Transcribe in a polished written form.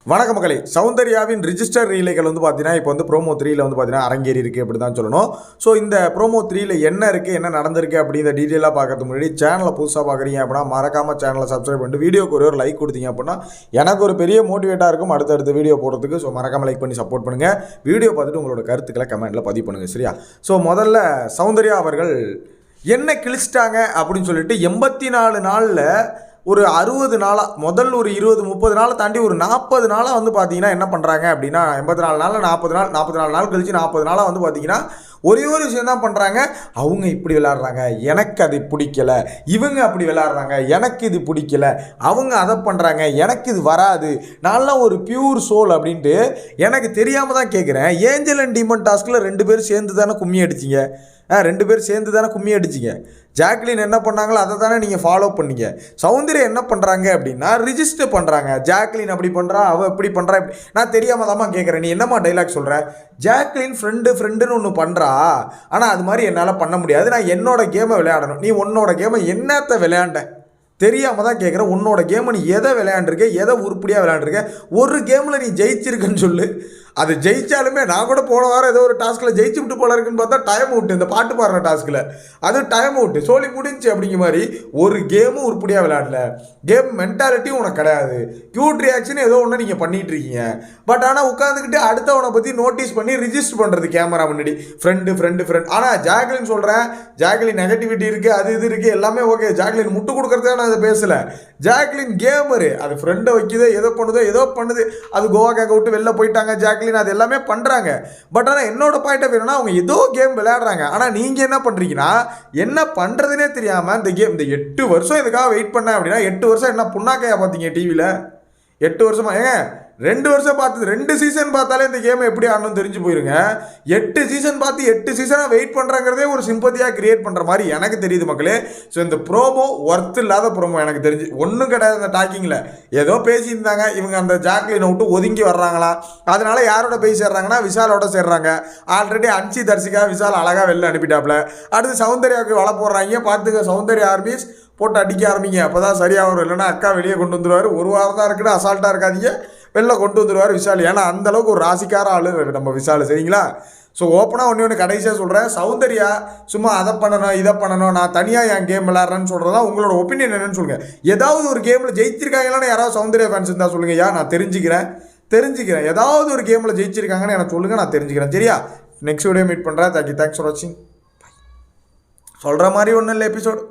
வணக்க மக்களே. சௌந்தர்யாவின் ரிஜிஸ்டர் ரீலைகள் பார்த்தீங்கன்னா இப்போ ப்ரோமோ 3ல பார்த்தீங்கன்னா அரங்கேறி இருக்குது அப்படி தான் சொல்லணும். ஸோ இந்த ப்ரோமோ 3ல என்ன இருக்குது, என்ன நடந்திருக்கு அப்படிங்கிற டீட்டெயிலாக பார்க்கறதுக்கு முன்னாடி சேனலை புதுசாக பார்க்குறீங்க அப்படின்னா மறக்காமல் சேனலை சப்ஸ்கிரைப் பண்ணிட்டு வீடியோக்கு ஒரு லைக் கொடுத்தீங்க அப்படின்னா எனக்கு ஒரு பெரிய மோட்டிவேட்டாக இருக்கும் அடுத்தடுத்த வீடியோ போடுறதுக்கு. ஸோ மறக்காமல் லைக் பண்ணி சப்போர்ட் பண்ணுங்கள். வீடியோ பார்த்துட்டு உங்களோட கருத்துக்களை கமெண்ட்டில் பதிவு பண்ணுங்கள், சரியா? ஸோ முதல்ல சௌந்தர்யா அவர்கள் என்ன கிழிச்சிட்டாங்க அப்படின்னு சொல்லிட்டு 84 நாளில் ஒரு 60 நாளாக முதல் ஒரு 20-30 நாளை தாண்டி ஒரு 40 நாளாக பார்த்தீங்கன்னா என்ன பண்ணுறாங்க அப்படின்னா 84 நாளில் 44 நாள் கழிச்சு 40 நாளாக பார்த்தீங்கன்னா ஒரே ஒரு விஷயம் தான் பண்ணுறாங்க. அவங்க இப்படி விளையாடுறாங்க, எனக்கு அது பிடிக்கல. இவங்க அப்படி விளையாடுறாங்க, எனக்கு இது பிடிக்கல. அவங்க அதை பண்ணுறாங்க, எனக்கு இது வராது. நான்லாம் ஒரு பியூர் சோல் அப்படின்ட்டு எனக்கு தெரியாமல் தான் கேட்குறேன். ஏஞ்சல் அண்ட் டீமன் டாஸ்கில் 2 பேரும் சேர்ந்து தானே கும்மி அடிச்சிங்க. 2 பேர் சேர்ந்து தானே கும்மி அடிச்சிங்க. ஜாக்லின் என்ன பண்ணாங்களோ அதை தானே நீங்கள் ஃபாலோ பண்ணீங்க. சௌந்தர்யா என்ன பண்ணுறாங்க அப்படின்னா ரிஜிஸ்டர் பண்ணுறாங்க. ஜாக்லின் அப்படி பண்ணுறா, அவள் எப்படி பண்ணுறா. நான் தெரியாமல் தாம்மா கேட்குறேன். நீ என்னம்மா டைலாக் சொல்கிற? ஜாக்லின் ஃப்ரெண்டுன்னு ஒன்று பண்ணுறா, ஆனால் அது மாதிரி என்னால் பண்ண முடியாது. நான் என்னோட கேமை விளையாடணும். நீ உன்னோட கேமை என்னத்தை விளையாண்ட தெரியாமல் தான் கேட்குறேன். உன்னோட கேமை நீ எதை விளையாண்டுருக்க, எதை உருப்படியாக விளையாண்டுருக்க? ஒரு கேமில் நீ ஜெயிச்சிருக்குன்னு சொல்லு. அது ஜெயிச்சாலுமே நான் கூட போன வாரம் ஏதோ ஒரு டாஸ்கில் ஜெயிச்சு விட்டு போல இருக்குன்னு பார்த்தா டைம் அவுட்டு. இந்த பாட்டு பாடுற டாஸ்கில் அது டைம் அவுட்டு, சோழி முடிஞ்சு அப்படிங்கிற மாதிரி ஒரு கேமும் உருப்படியாக விளையாடல. கேம் மென்டாலிட்டியும் உனக்கு கிடையாது. க்யூட் ரியாக்ஷன் ஏதோ ஒன்று நீங்கள் பண்ணிகிட்டு இருக்கீங்க. பட் ஆனால் உட்காந்துக்கிட்டு அடுத்தவனை பற்றி நோட்டீஸ் பண்ணி ரிஜிஸ்டர் பண்ணுறது கேமரா முன்னாடி ஃப்ரெண்டு. ஆனால் ஜாக்லின் சொல்கிறேன், ஜாக்லின் நெகட்டிவிட்டி இருக்குது, அது இது இருக்குது, எல்லாமே ஓகே. ஜாக்லின் முட்டு கொடுக்குறதுக்காக நான் அதை பேசலை. ஜாக்லின் கேமரு, அது ஃப்ரெண்டை வைக்குதோ ஏதோ பண்ணுது. அது கோவா கேட்க விட்டு வெளில போயிட்டாங்க ஜாக்லின், அது எல்லாமே பண்ணுறாங்க. பட் ஆனால் என்னோட பாயிண்ட் ஆஃப் வியூனா அவங்க ஏதோ கேம் விளையாடுறாங்க. ஆனால் நீங்கள் என்ன பண்ணுறீங்கன்னா என்ன பண்ணுறதுனே தெரியாமல் இந்த கேம், இந்த 8 வருஷம் இதுக்காக வெயிட் பண்ணேன் அப்படின்னா 8 வருஷம் என்ன புண்ணாக்கையா பார்த்தீங்க டிவியில்? 8 வருஷமா? ஏங்க 2 வருஷம் பார்த்தது, 2 சீசன் பார்த்தாலே இந்த கேமை எப்படி ஆடணும்னு தெரிஞ்சு போயிருங்க. 8 சீசன் பார்த்து 8 சீசனாக வெயிட் பண்ணுறாங்கிறதே ஒரு சிம்பத்தியாக கிரியேட் பண்ணுற மாதிரி எனக்கு தெரியுது மக்களே. ஸோ இந்த ப்ரோமோ ஒர்த் இல்லாத ப்ரோமோ எனக்கு தெரிஞ்சு. ஒன்றும் கிடையாது. அந்த டாக்கிங்கில் ஏதோ பேசியிருந்தாங்க. இவங்க அந்த ஜாக்லினை விட்டு ஒதுங்கி வர்றாங்களா, அதனால யாரோட போய் சேர்றாங்கன்னா விஷாலோட சேர்றாங்க. ஆல்ரெடி அன்சி தர்சிகா விஷால் அழகாக வெளில அனுப்பிட்டாப்புல. அடுத்து சௌந்தர்யாவுக்கு வலை போடுறாங்க. பார்த்துக்க, சௌந்தர்யா ஆர்மிஸ் போட்டு அடிக்க ஆரம்பிங்க, அப்போ தான் சரியாக வரும். இல்லைன்னா அக்கா வெளியே கொண்டு வந்துடுவார். ஒரு வாரம் தான் இருக்குன்னு அசால்ட்டாக இருக்காதீங்க, வெளில கொண்டு வந்துடுவார் விஷால். ஏன்னா அந்தளவுக்கு ஒரு ராசிக்கார ஆள் நம்ம விஷால், சரிங்களா? ஸோ ஓப்பனாக ஒன்று கடைசியாக சொல்கிறேன், சௌந்தர்யா சும்மா அதை பண்ணணும் இதை பண்ணணும், நான் தனியாக என் கேம் விளாட்றேன்னு சொல்கிறதா உங்களோட ஒப்பீனியன் என்னன்னு சொல்லுங்கள். ஏதாவது ஒரு கேமில் ஜெயிச்சிருக்காங்களான்னு யாராவது சௌந்தர்யா ஃபேன்ஸ் இருந்தால் சொல்லுங்கள். நான் தெரிஞ்சுக்கிறேன். ஏதாவது ஒரு கேமில் ஜெயிச்சிருக்காங்கன்னு எனக்கு சொல்லுங்கள், நான் தெரிஞ்சுக்கிறேன், சரியா? நெக்ஸ்ட் வீடியோ மீட் பண்ணுறேன். தேங்க்ஸ் ஃபார் வாட்சிங். சொல்கிற மாதிரி ஒன்றும் இல்லை எபிசோடு.